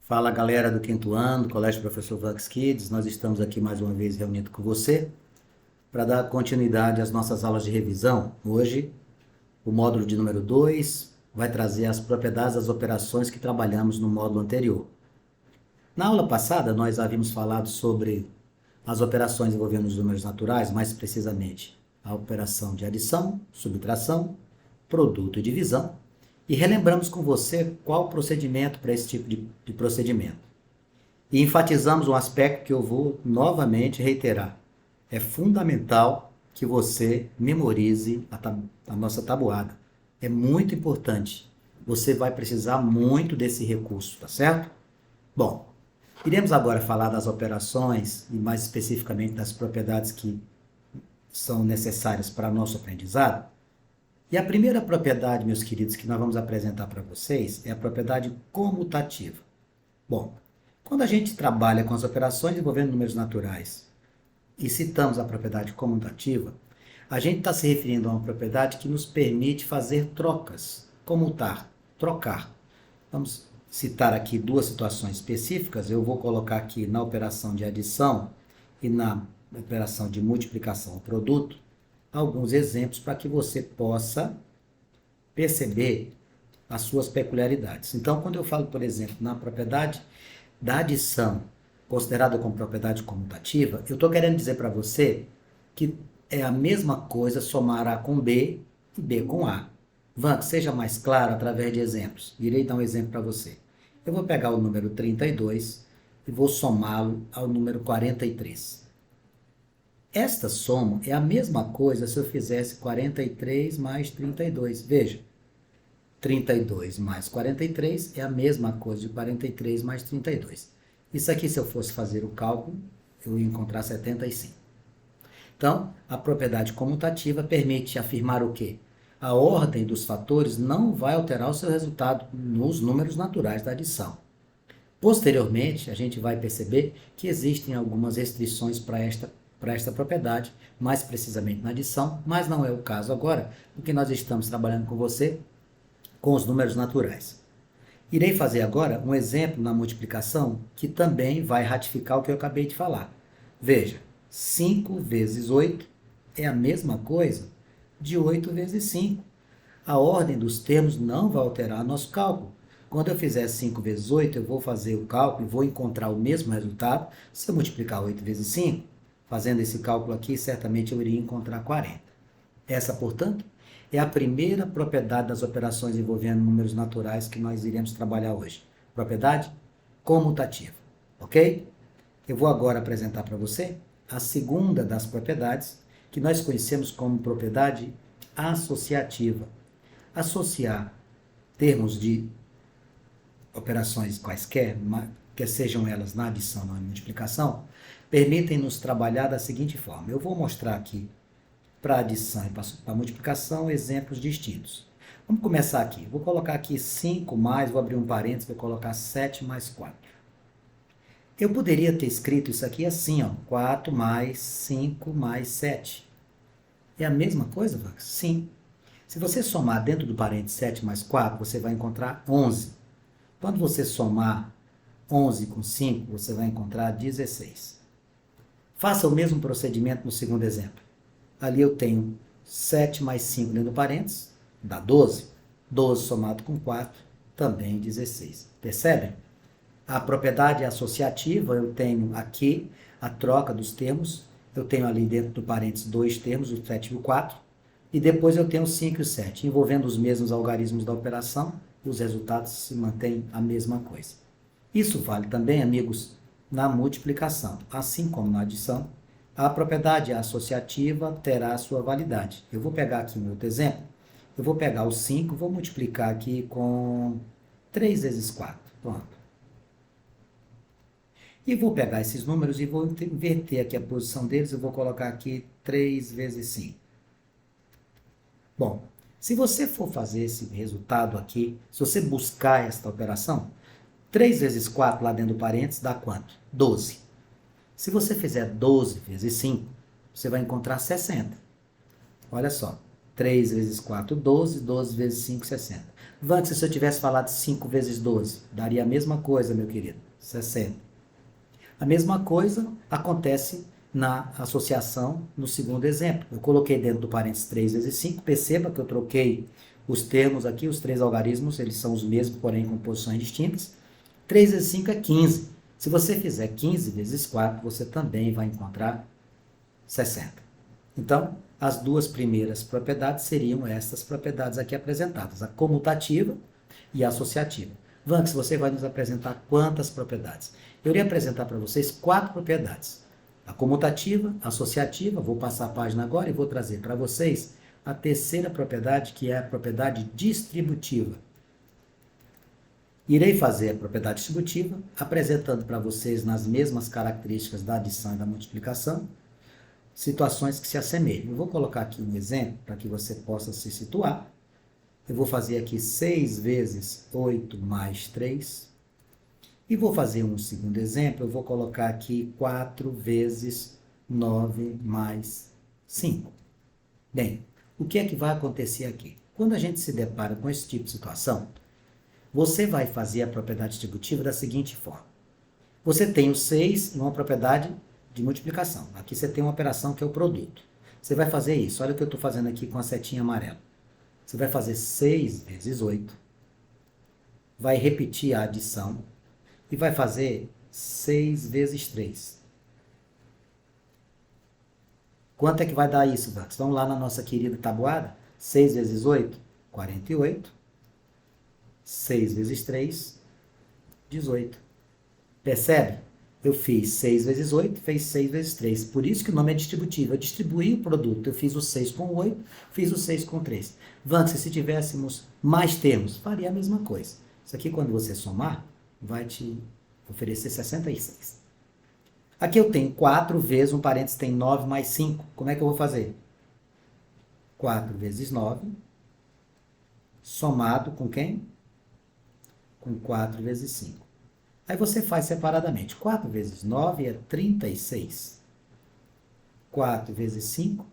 Fala galera do quinto ano, do Colégio Professor Vax Kids, nós estamos aqui mais uma vez reunidos com você para dar continuidade às nossas aulas de revisão. Hoje, o módulo de número 2 vai trazer as propriedades das operações que trabalhamos no módulo anterior. Na aula passada, nós havíamos falado sobre as operações envolvendo os números naturais, mais precisamente a operação de adição, subtração, produto e divisão, e relembramos com você qual o procedimento para esse tipo de procedimento. E enfatizamos um aspecto que eu vou novamente reiterar. É fundamental que você memorize a nossa tabuada. É muito importante. Você vai precisar muito desse recurso, tá certo? Bom, iremos agora falar das operações e mais especificamente das propriedades que são necessárias para o nosso aprendizado. E a primeira propriedade, meus queridos, que nós vamos apresentar para vocês é a propriedade comutativa. Bom, quando a gente trabalha com as operações envolvendo números naturais e citamos a propriedade comutativa, a gente está se referindo a uma propriedade que nos permite fazer trocas, comutar, trocar. Vamos citar aqui duas situações específicas. Eu vou colocar aqui na operação de adição e na operação de multiplicação ao produto alguns exemplos para que você possa perceber as suas peculiaridades. Então, quando eu falo, por exemplo, na propriedade da adição, considerada como propriedade comutativa, eu estou querendo dizer para você que é a mesma coisa somar A com B e B com A. Van, seja mais claro através de exemplos. Irei dar um exemplo para você. Eu vou pegar o número 32 e vou somá-lo ao número 43. Esta soma é a mesma coisa se eu fizesse 43 mais 32. Veja, 32 mais 43 é a mesma coisa de 43 mais 32. Isso aqui, se eu fosse fazer o cálculo, eu ia encontrar 75. Então, a propriedade comutativa permite afirmar o quê? A ordem dos fatores não vai alterar o seu resultado nos números naturais da adição. Posteriormente, a gente vai perceber que existem algumas restrições para esta propriedade, mais precisamente na adição, mas não é o caso agora, porque nós estamos trabalhando com você com os números naturais. Irei fazer agora um exemplo na multiplicação que também vai ratificar o que eu acabei de falar. Veja, 5 vezes 8 é a mesma coisa de 8 vezes 5. A ordem dos termos não vai alterar nosso cálculo. Quando eu fizer 5 vezes 8, eu vou fazer o cálculo e vou encontrar o mesmo resultado se eu multiplicar 8 vezes 5. Fazendo esse cálculo aqui, certamente eu iria encontrar 40. Essa, portanto, é a primeira propriedade das operações envolvendo números naturais que nós iremos trabalhar hoje. Propriedade comutativa, ok? Eu vou agora apresentar para você a segunda das propriedades, que nós conhecemos como propriedade associativa. Associar termos de operações quaisquer, que sejam elas na adição ou na multiplicação, permitem-nos trabalhar da seguinte forma. Eu vou mostrar aqui para adição e para multiplicação exemplos distintos. Vamos começar aqui. Vou colocar aqui 5 mais, vou abrir um parênteses, vou colocar 7 mais 4. Eu poderia ter escrito isso aqui assim, ó, 4 mais 5 mais 7. É a mesma coisa, Vax? Sim. Se você somar dentro do parênteses 7 mais 4, você vai encontrar 11. Quando você somar 11 com 5, você vai encontrar 16. Faça o mesmo procedimento no segundo exemplo. Ali eu tenho 7 mais 5 dentro do parênteses, dá 12. 12 somado com 4, também 16. Percebem? A propriedade associativa, eu tenho aqui a troca dos termos. Eu tenho ali dentro do parênteses dois termos, o 7 e o 4. E depois eu tenho o 5 e o 7. Envolvendo os mesmos algarismos da operação, os resultados se mantêm a mesma coisa. Isso vale também, amigos, na multiplicação. Assim como na adição, a propriedade associativa terá a sua validade. Eu vou pegar aqui um outro exemplo. Eu vou pegar o 5, vou multiplicar aqui com 3 vezes 4. Pronto. E vou pegar esses números e vou inverter aqui a posição deles. Eu vou colocar aqui 3 vezes 5. Bom, se você for fazer esse resultado aqui, se você buscar esta operação, 3 vezes 4 lá dentro do parênteses dá quanto? 12. Se você fizer 12 vezes 5, você vai encontrar 60. Olha só, 3 vezes 4, 12. 12 vezes 5, 60. Vanks, se eu tivesse falado 5 vezes 12, daria a mesma coisa, meu querido, 60. A mesma coisa acontece na associação no segundo exemplo. Eu coloquei dentro do parênteses 3 vezes 5, perceba que eu troquei os termos aqui, os três algarismos, eles são os mesmos, porém com posições distintas. 3 vezes 5 é 15. Se você fizer 15 vezes 4, você também vai encontrar 60. Então, as duas primeiras propriedades seriam estas propriedades aqui apresentadas, a comutativa e a associativa. Vanks, você vai nos apresentar quantas propriedades? Eu iria apresentar para vocês 4 propriedades. A comutativa, a associativa, vou passar a página agora e vou trazer para vocês a terceira propriedade, que é a propriedade distributiva. Irei fazer a propriedade distributiva, apresentando para vocês nas mesmas características da adição e da multiplicação, situações que se assemelham. Eu vou colocar aqui um exemplo para que você possa se situar. Eu vou fazer aqui 6 vezes 8 mais 3. E vou fazer um segundo exemplo. Eu vou colocar aqui 4 vezes 9 mais 5. Bem, o que é que vai acontecer aqui? Quando a gente se depara com esse tipo de situação, você vai fazer a propriedade distributiva da seguinte forma. Você tem o 6 em uma propriedade de multiplicação. Aqui você tem uma operação que é o produto. Você vai fazer isso. Olha o que eu estou fazendo aqui com a setinha amarela. Você vai fazer 6 vezes 8. Vai repetir a adição. E vai fazer 6 vezes 3. Quanto é que vai dar isso, Vanks? Vamos lá na nossa querida tabuada. 6 vezes 8, 48. 6 vezes 3, 18. Percebe? Eu fiz 6 vezes 8, fez 6 vezes 3. Por isso que o nome é distributivo. Eu distribuí o produto. Eu fiz o 6 com 8, fiz o 6 com 3. Vanks, se tivéssemos mais termos, faria a mesma coisa. Isso aqui, quando você somar, vai te oferecer 66. Aqui eu tenho 4 vezes, um parênteses tem 9 mais 5. Como é que eu vou fazer? 4 vezes 9, somado com quem? Com 4 vezes 5. Aí você faz separadamente. 4 vezes 9 é 36. 4 vezes 5,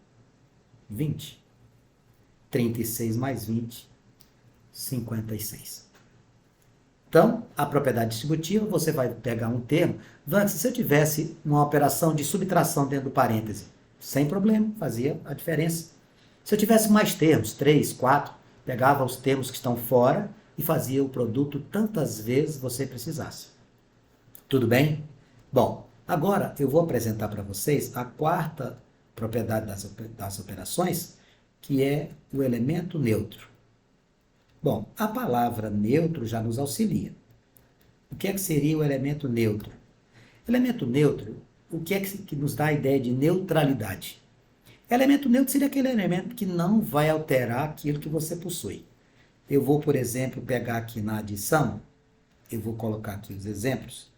20. 36 mais 20, 56. Então, a propriedade distributiva, você vai pegar um termo. Vanks, se eu tivesse uma operação de subtração dentro do parêntese, sem problema, fazia a diferença. Se eu tivesse mais termos, 3, 4, pegava os termos que estão fora e fazia o produto tantas vezes você precisasse. Tudo bem? Bom, agora eu vou apresentar para vocês a quarta propriedade das operações, que é o elemento neutro. Bom, a palavra neutro já nos auxilia. O que é que seria o elemento neutro? Elemento neutro, o que é que nos dá a ideia de neutralidade? Elemento neutro seria aquele elemento que não vai alterar aquilo que você possui. Eu vou, por exemplo, pegar aqui na adição, eu vou colocar aqui os exemplos,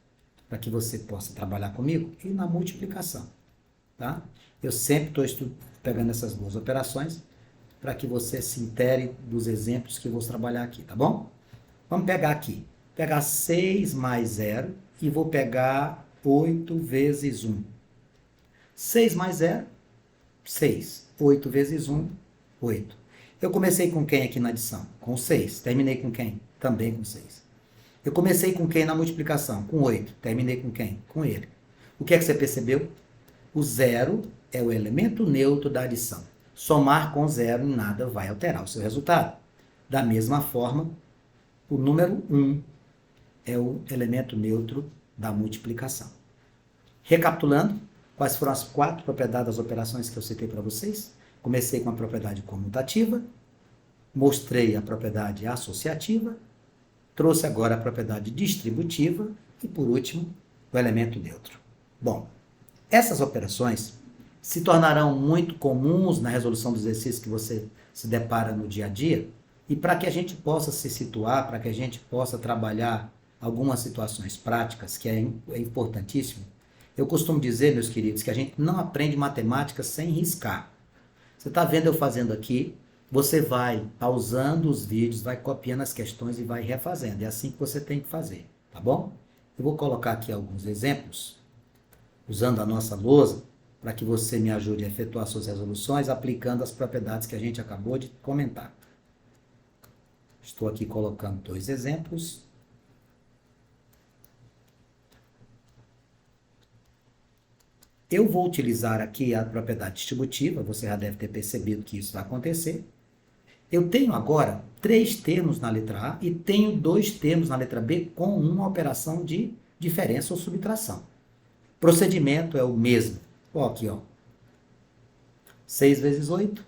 para que você possa trabalhar comigo, e na multiplicação. Tá? Eu sempre estou pegando essas duas operações, para que você se intere dos exemplos que eu vou trabalhar aqui, tá bom? Vamos pegar aqui. Pegar 6 mais 0 e vou pegar 8 vezes 1. 6 mais 0, 6. 8 vezes 1, 8. Eu comecei com quem aqui na adição? Com 6. Terminei com quem? Também com 6. Eu comecei com quem na multiplicação? Com 8. Terminei com quem? Com ele. O que é que você percebeu? O 0 é o elemento neutro da adição. Somar com 0 em nada vai alterar o seu resultado. Da mesma forma, o número 1 é o elemento neutro da multiplicação. Recapitulando, quais foram as 4 propriedades das operações que eu citei para vocês? Comecei com a propriedade comutativa, mostrei a propriedade associativa, trouxe agora a propriedade distributiva e, por último, o elemento neutro. Bom, essas operações se tornarão muito comuns na resolução dos exercícios que você se depara no dia a dia, e para que a gente possa se situar, para que a gente possa trabalhar algumas situações práticas, que é importantíssimo, eu costumo dizer, meus queridos, que a gente não aprende matemática sem riscar. Você está vendo eu fazendo aqui, você vai pausando os vídeos, vai copiando as questões e vai refazendo. É assim que você tem que fazer, tá bom? Eu vou colocar aqui alguns exemplos, usando a nossa lousa, para que você me ajude a efetuar suas resoluções aplicando as propriedades que a gente acabou de comentar. Estou aqui colocando 2 exemplos. Eu vou utilizar aqui a propriedade distributiva, você já deve ter percebido que isso vai acontecer. Eu tenho agora 3 termos na letra A e tenho 2 termos na letra B com uma operação de diferença ou subtração. O procedimento é o mesmo. Ó, aqui, ó. 6 vezes 8,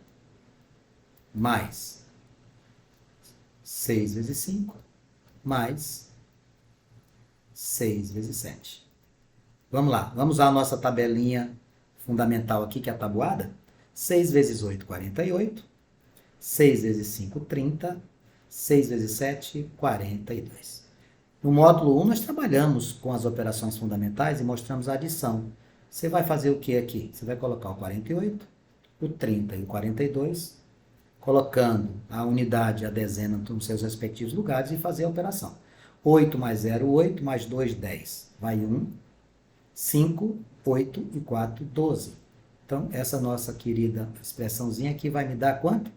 mais 6 vezes 5, mais 6 vezes 7. Vamos lá, vamos usar a nossa tabelinha fundamental aqui, que é a tabuada. 6 vezes 8, 48. 6 vezes 5, 30. 6 vezes 7, 42. No módulo 1, nós trabalhamos com as operações fundamentais e mostramos a adição. Você vai fazer o que aqui? Você vai colocar o 48, o 30 e o 42, colocando a unidade e a dezena nos seus respectivos lugares e fazer a operação. 8 mais 0, 8, mais 2, 10. Vai 1, 5, 8 e 4, 12. Então, essa nossa querida expressãozinha aqui vai me dar quanto?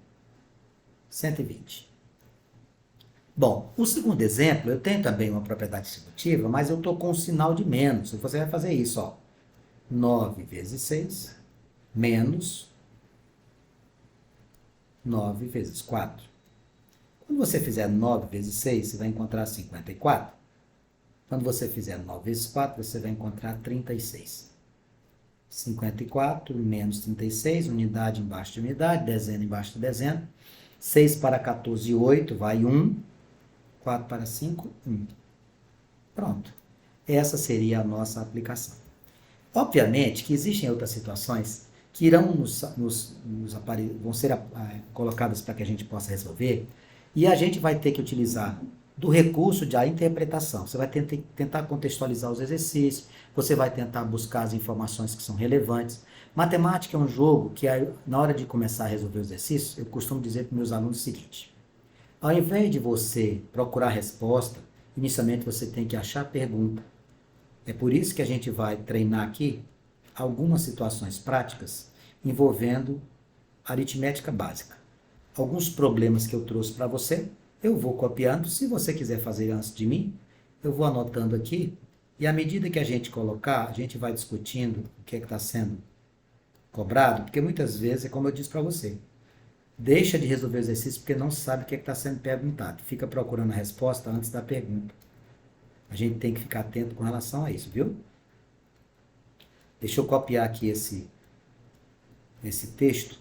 120. Bom, o segundo exemplo, eu tenho também uma propriedade distributiva, mas eu estou com um sinal de menos. Você vai fazer isso, ó. 9 vezes 6, menos 9 vezes 4. Quando você fizer 9 vezes 6, você vai encontrar 54. Quando você fizer 9 vezes 4, você vai encontrar 36. 54 menos 36, unidade embaixo de unidade, dezena embaixo de dezena. 6 para 14, 8, vai 1. 4 para 5, 1. Pronto. Essa seria a nossa aplicação. Obviamente que existem outras situações que irão vão ser colocadas para que a gente possa resolver, e a gente vai ter que utilizar do recurso da interpretação. Você vai tentar contextualizar os exercícios, você vai tentar buscar as informações que são relevantes. Matemática é um jogo que, na hora de começar a resolver os exercícios, eu costumo dizer para meus alunos o seguinte: ao invés de você procurar a resposta, inicialmente você tem que achar a pergunta. É por isso que a gente vai treinar aqui algumas situações práticas envolvendo aritmética básica. Alguns problemas que eu trouxe para você, eu vou copiando. Se você quiser fazer antes de mim, eu vou anotando aqui. E à medida que a gente colocar, a gente vai discutindo o que está sendo cobrado, porque muitas vezes é como eu disse para você. Deixa de resolver o exercício porque não sabe o que está sendo perguntado. Fica procurando a resposta antes da pergunta. A gente tem que ficar atento com relação a isso, viu? Deixa eu copiar aqui esse texto.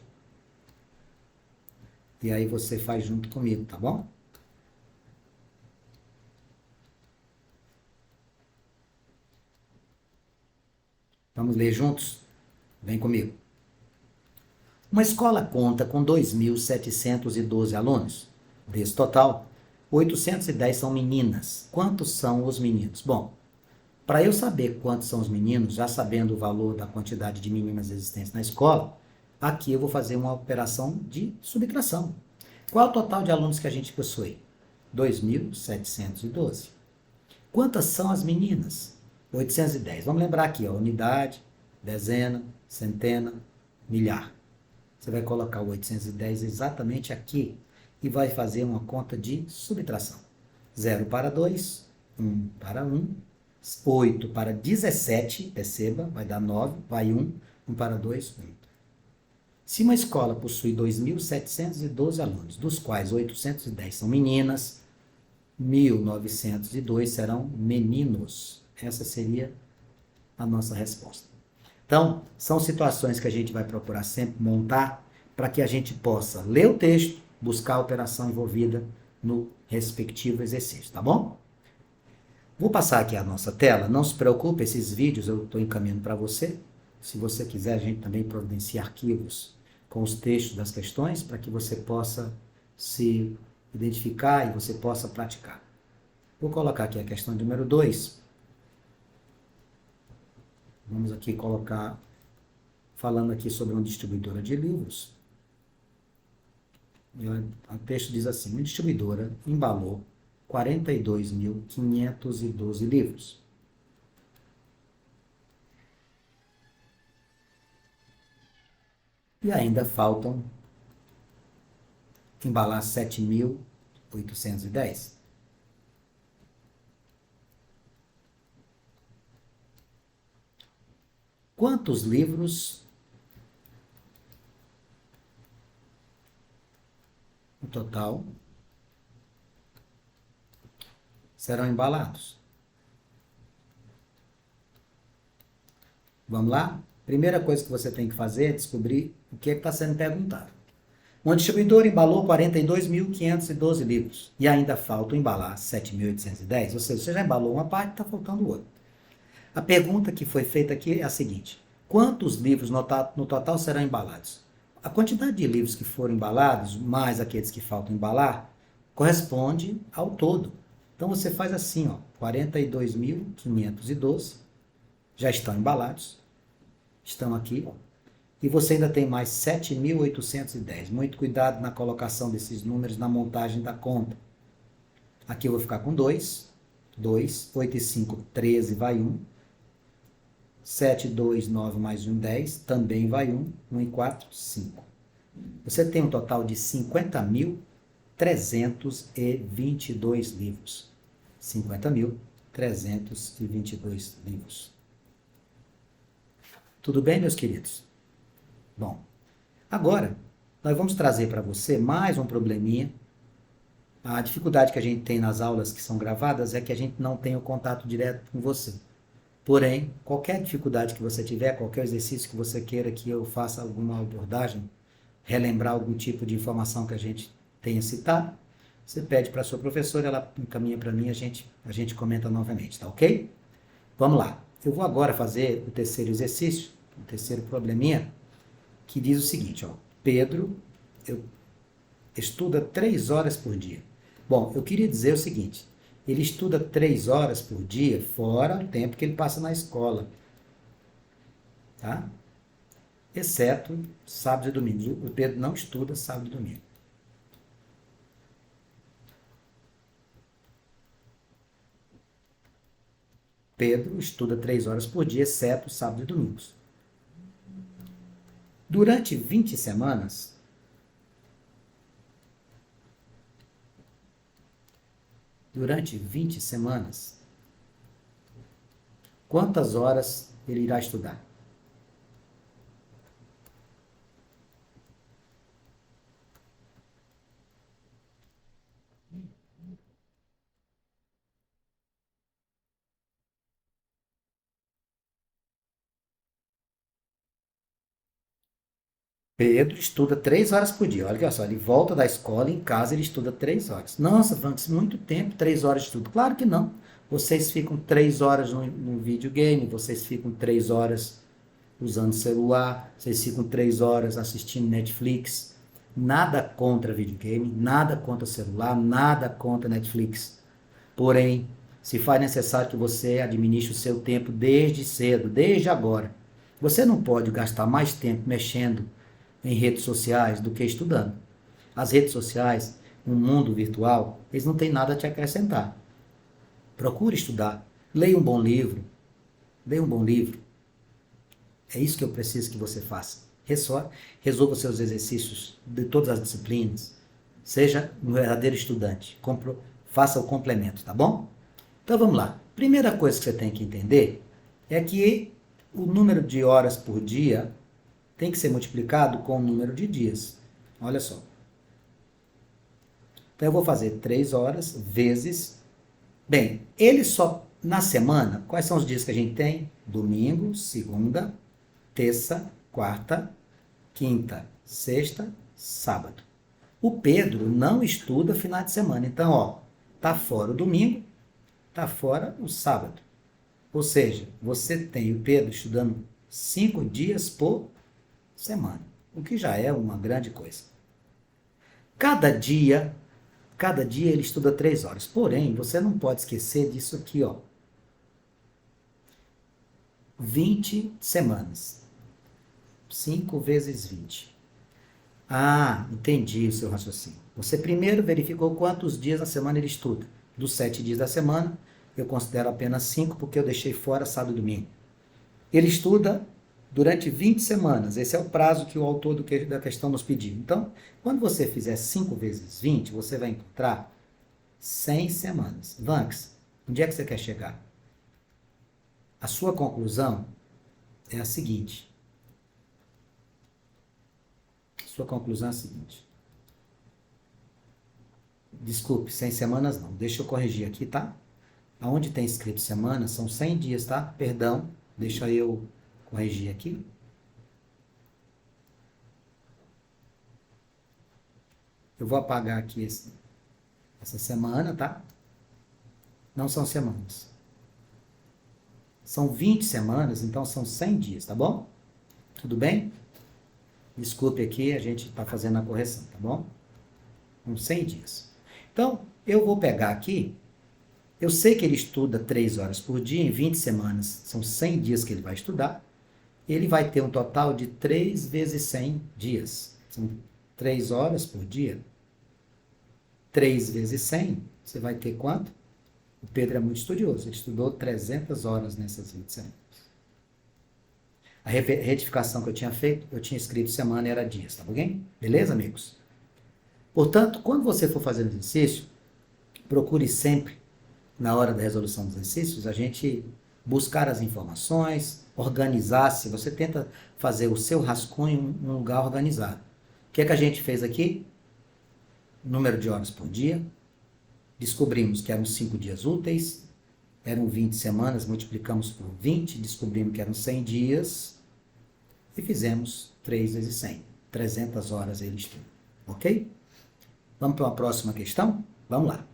E aí você faz junto comigo, tá bom? Vamos ler juntos? Vem comigo. Uma escola conta com 2.712 alunos. Desse total, 810 são meninas. Quantos são os meninos? Bom, para eu saber quantos são os meninos, já sabendo o valor da quantidade de meninas existentes na escola, aqui eu vou fazer uma operação de subtração. Qual é o total de alunos que a gente possui? 2.712. Quantas são as meninas? 810. Vamos lembrar aqui, ó, unidade, dezena, centena, milhar. Você vai colocar o 810 exatamente aqui e vai fazer uma conta de subtração. 0 para 2, 1 para 1, 8 para 17, perceba, vai dar 9, vai 1, 1 para 2, 1. Se uma escola possui 2.712 alunos, dos quais 810 são meninas, 1.902 serão meninos. Essa seria a nossa resposta. Então, são situações que a gente vai procurar sempre montar para que a gente possa ler o texto, buscar a operação envolvida no respectivo exercício, tá bom? Vou passar aqui a nossa tela. Não se preocupe, esses vídeos eu estou encaminhando para você. Se você quiser, a gente também providencia arquivos com os textos das questões para que você possa se identificar e você possa praticar. Vou colocar aqui a questão número 2. Vamos aqui colocar, falando aqui sobre uma distribuidora de livros. O texto diz assim: uma distribuidora embalou 42.512 livros. E ainda faltam embalar 7.810. Quantos livros no total serão embalados? Vamos lá? Primeira coisa que você tem que fazer é descobrir o que está sendo perguntado. Um distribuidor embalou 42.512 livros e ainda faltam embalar 7.810, ou seja, você já embalou uma parte, está faltando outra. A pergunta que foi feita aqui é a seguinte: quantos livros no total serão embalados? A quantidade de livros que foram embalados, mais aqueles que faltam embalar, corresponde ao todo. Então você faz assim, ó, 42.512 já estão embalados, estão aqui, ó, e você ainda tem mais 7.810. Muito cuidado na colocação desses números na montagem da conta. Aqui eu vou ficar com 2, 8 e 5, 13, vai 1. 7, 2, 9 mais 1, 10, também vai 1. 1 e 4, 5. Você tem um total de 50.322 livros. 50.322 livros. Tudo bem, meus queridos? Bom, agora nós vamos trazer para você mais um probleminha. A dificuldade que a gente tem nas aulas que são gravadas é que a gente não tem o contato direto com você. Porém, qualquer dificuldade que você tiver, qualquer exercício que você queira que eu faça alguma abordagem, relembrar algum tipo de informação que a gente tenha citado, você pede para a sua professora, ela encaminha para mim, a gente comenta novamente, tá ok? Vamos lá. Eu vou agora fazer o terceiro exercício, o terceiro probleminha, que diz o seguinte, ó. Pedro estuda 3 horas por dia. Bom, eu queria dizer o seguinte: ele estuda 3 horas por dia, fora o tempo que ele passa na escola, tá? Exceto sábado e domingo. O Pedro não estuda sábado e domingo. Pedro estuda 3 horas por dia, exceto sábado e domingos. Durante 20 semanas, quantas horas ele irá estudar? Pedro estuda 3 horas por dia. Olha só, ele volta da escola, em casa ele estuda 3 horas. Nossa, Francis, muito tempo, 3 horas de estudo. Claro que não. Vocês ficam 3 horas no videogame, vocês ficam 3 horas usando celular, vocês ficam 3 horas assistindo Netflix. Nada contra videogame, nada contra celular, nada contra Netflix. Porém, se faz necessário que você administre o seu tempo desde cedo, desde agora. Você não pode gastar mais tempo mexendo em redes sociais do que estudando. As redes sociais, no mundo virtual, eles não têm nada a te acrescentar. Procure estudar. Leia um bom livro. Leia um bom livro. É isso que eu preciso que você faça. Resolva seus exercícios de todas as disciplinas. Seja um verdadeiro estudante. Faça o complemento, tá bom? Então vamos lá. Primeira coisa que você tem que entender é que o número de horas por dia tem que ser multiplicado com o número de dias. Olha só. Então eu vou fazer 3 horas vezes... Bem, ele só na semana, quais são os dias que a gente tem? Domingo, segunda, terça, quarta, quinta, sexta, sábado. O Pedro não estuda final de semana. Então, ó, tá fora o domingo, tá fora o sábado. Ou seja, você tem o Pedro estudando 5 dias por semana, o que já é uma grande coisa. Cada dia ele estuda 3 horas. Porém, você não pode esquecer disso aqui, ó. 20 semanas. 5 vezes 20. Ah, entendi o seu raciocínio. Você primeiro verificou quantos dias na semana ele estuda. Dos 7 dias da semana, eu considero apenas 5 porque eu deixei fora sábado e domingo. Ele estuda durante 20 semanas. Esse é o prazo que o autor da questão nos pediu. Então, quando você fizer 5 vezes 20, você vai encontrar 100 semanas. Vanks, onde é que você quer chegar? A sua conclusão é a seguinte. Sua conclusão é a seguinte. Desculpe, 100 semanas não. Deixa eu corrigir aqui, tá? Aonde tem escrito semana, são 100 dias, tá? Perdão, deixa eu corrigir aqui. Eu vou apagar aqui essa semana, tá? Não são semanas. São 20 semanas, então são 100 dias, tá bom? Tudo bem? Desculpe aqui, a gente está fazendo a correção, tá bom? Com 100 dias. Então, eu vou pegar aqui, eu sei que ele estuda 3 horas por dia, em 20 semanas, são 100 dias que ele vai estudar, ele vai ter um total de 3 vezes 100 dias. São 3 horas por dia. 3 vezes 100, você vai ter quanto? O Pedro é muito estudioso, ele estudou 300 horas nessas 20 semanas. A retificação que eu tinha feito, eu tinha escrito semana e era dias, tá bem? Beleza, amigos? Portanto, quando você for fazer exercício, procure sempre, na hora da resolução dos exercícios, a gente buscar as informações, organizar-se. Você tenta fazer o seu rascunho em um lugar organizado. O que é que a gente fez aqui? Número de horas por dia. Descobrimos que eram 5 dias úteis, eram 20 semanas, multiplicamos por 20, descobrimos que eram 100 dias e fizemos 3 vezes 100. 300 horas ele estuda. Ok? Vamos para uma próxima questão? Vamos lá.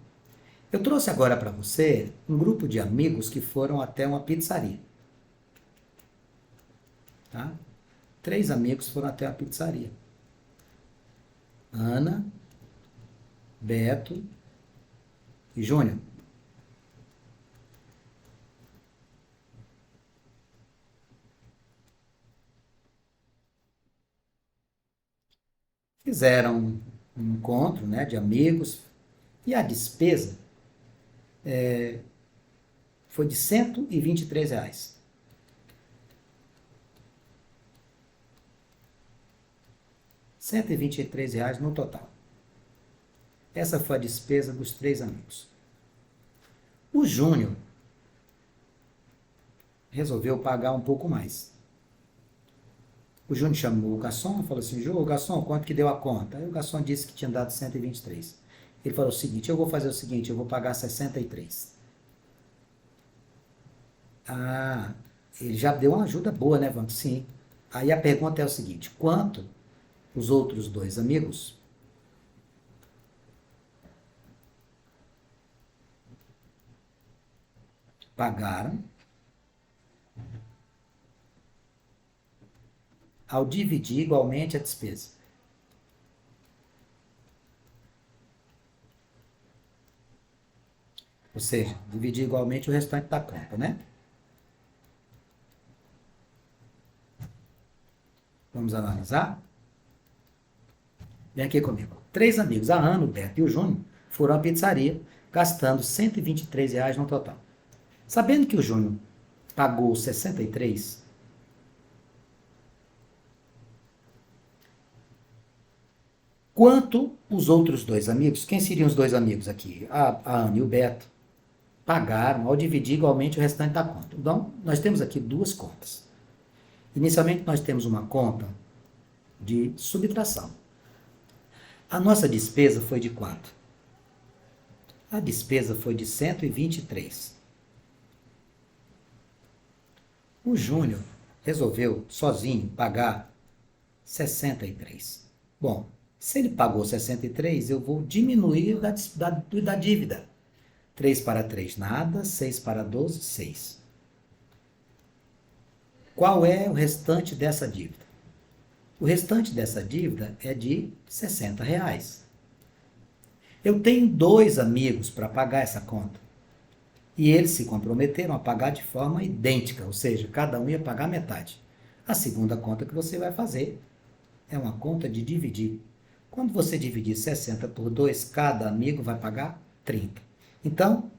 Eu trouxe agora para você um grupo de amigos que foram até uma pizzaria. Tá? 3 amigos foram até a pizzaria. Ana, Beto e Júnior. Fizeram um encontro, né, de amigos e a despesa foi de R$ 123. R$ 123 no total. Essa foi a despesa dos 3 amigos. O Júnior resolveu pagar um pouco mais. O Júnior chamou o garçom e falou assim, Jô, garçom, quanto que deu a conta? Aí o garçom disse que tinha dado 123. Ele falou o seguinte, eu vou fazer o seguinte, eu vou pagar 63. Ah, ele já deu uma ajuda boa, né, Vamos? Sim. Aí a pergunta é o seguinte, quanto os outros 2 amigos pagaram ao dividir igualmente a despesa? Ou seja, dividir igualmente o restante da conta, né? Vamos analisar? Vem aqui comigo. 3 amigos, a Ana, o Beto e o Júnior, foram à pizzaria, gastando R$ 123 no total. Sabendo que o Júnior pagou 63, quanto os outros 2 amigos, quem seriam os 2 amigos aqui? A Ana e o Beto, pagaram ao dividir igualmente o restante da conta. Então, nós temos aqui 2 contas. Inicialmente, nós temos uma conta de subtração. A nossa despesa foi de quanto? A despesa foi de 123. O Júnior resolveu sozinho pagar 63. Bom, se ele pagou 63, eu vou diminuir da dívida. 3 para 3, nada. 6 para 12, 6. Qual é o restante dessa dívida? O restante dessa dívida é de R$ 60. Eu tenho 2 amigos para pagar essa conta. E eles se comprometeram a pagar de forma idêntica, ou seja, cada um ia pagar metade. A segunda conta que você vai fazer é uma conta de dividir. Quando você dividir 60 por 2, cada amigo vai pagar 30. Então,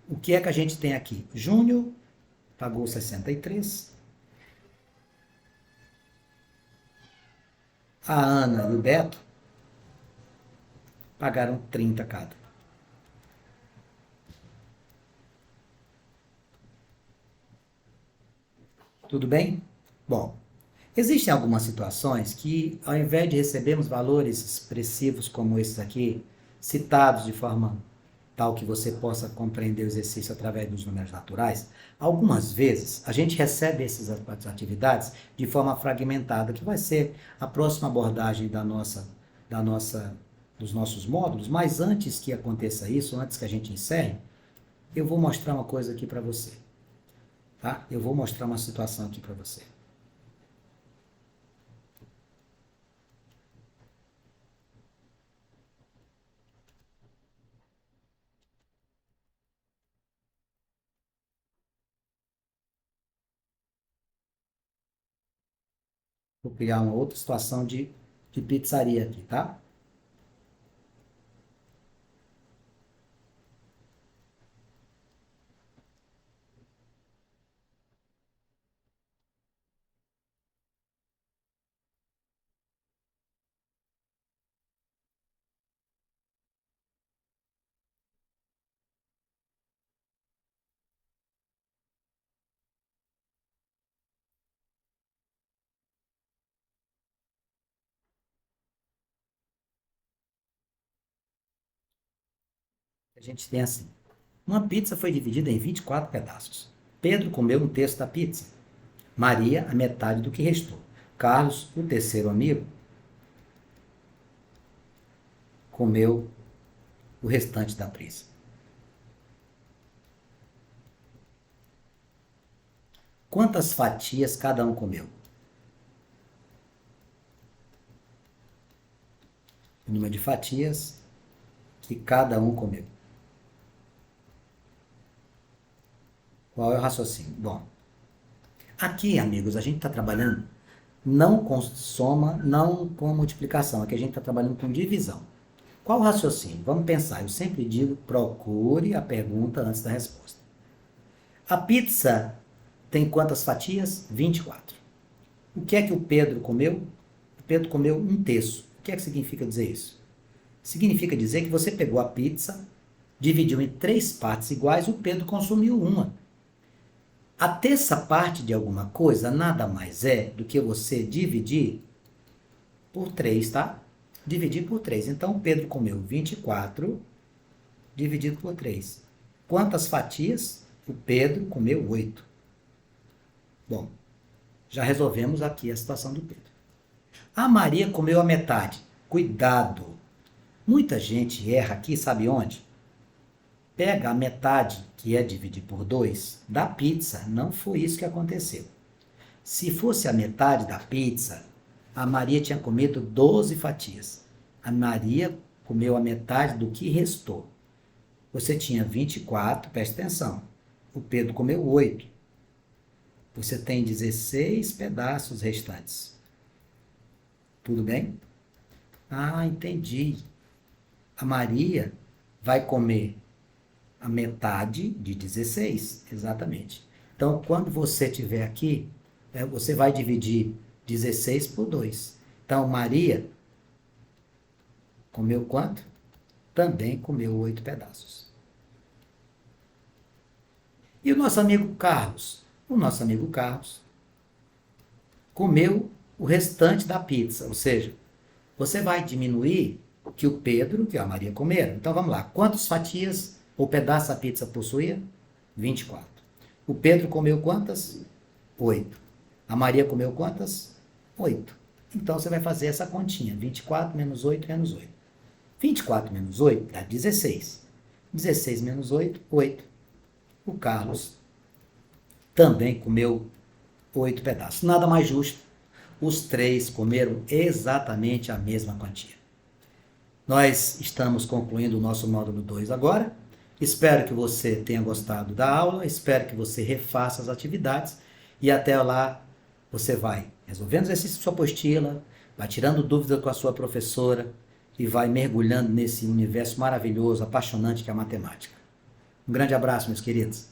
o que é que a gente tem aqui? Júnior pagou 63. A Ana e o Beto pagaram 30 cada. Tudo bem? Bom, existem algumas situações que, ao invés de recebermos valores expressivos como esses aqui, citados de forma tal que você possa compreender o exercício através dos números naturais, algumas vezes a gente recebe essas atividades de forma fragmentada, que vai ser a próxima abordagem dos nossos módulos, mas antes que aconteça isso, antes que a gente encerre, eu vou mostrar uma coisa aqui para você, tá? Eu vou mostrar uma situação aqui para você. Vou criar uma outra situação de pizzaria aqui, tá? A gente tem assim, uma pizza foi dividida em 24 pedaços. Pedro comeu um terço da pizza. Maria, a metade do que restou. Carlos, o terceiro amigo, comeu o restante da pizza. Quantas fatias cada um comeu? O número de fatias que cada um comeu. Qual é o raciocínio? Bom, aqui, amigos, a gente está trabalhando não com soma, não com multiplicação. Aqui a gente está trabalhando com divisão. Qual o raciocínio? Vamos pensar. Eu sempre digo, procure a pergunta antes da resposta. A pizza tem quantas fatias? 24. O que é que o Pedro comeu? O Pedro comeu um terço. O que é que significa dizer isso? Significa dizer que você pegou a pizza, dividiu em 3 partes iguais, o Pedro consumiu uma. A terça parte de alguma coisa nada mais é do que você dividir por 3, tá? Dividir por 3. Então, o Pedro comeu 24 dividido por 3. Quantas fatias? O Pedro comeu 8. Bom, já resolvemos aqui a situação do Pedro. A Maria comeu a metade. Cuidado! Muita gente erra aqui, sabe onde? Pega a metade, que é dividir por 2, da pizza. Não foi isso que aconteceu. Se fosse a metade da pizza, a Maria tinha comido 12 fatias. A Maria comeu a metade do que restou. Você tinha 24, presta atenção. O Pedro comeu 8. Você tem 16 pedaços restantes. Tudo bem? Ah, entendi. A Maria vai comer a metade de 16, exatamente. Então, quando você estiver aqui, você vai dividir 16 por 2. Então, Maria comeu quanto? Também comeu 8 pedaços. E o nosso amigo Carlos? O nosso amigo Carlos comeu o restante da pizza, ou seja, você vai diminuir o que o Pedro, que a Maria comeram. Então, vamos lá. Quantas fatias ou pedaço da pizza possuía? 24. O Pedro comeu quantas? 8. A Maria comeu quantas? 8. Então, você vai fazer essa continha. 24 menos 8 menos 8. 24 menos 8 dá 16. 16 menos 8, 8. O Carlos também comeu 8 pedaços. Nada mais justo. Os 3 comeram exatamente a mesma quantia. Nós estamos concluindo o nosso módulo 2 agora. Espero que você tenha gostado da aula, espero que você refaça as atividades e até lá você vai resolvendo os exercícios da sua apostila, vai tirando dúvida com a sua professora e vai mergulhando nesse universo maravilhoso, apaixonante que é a matemática. Um grande abraço, meus queridos.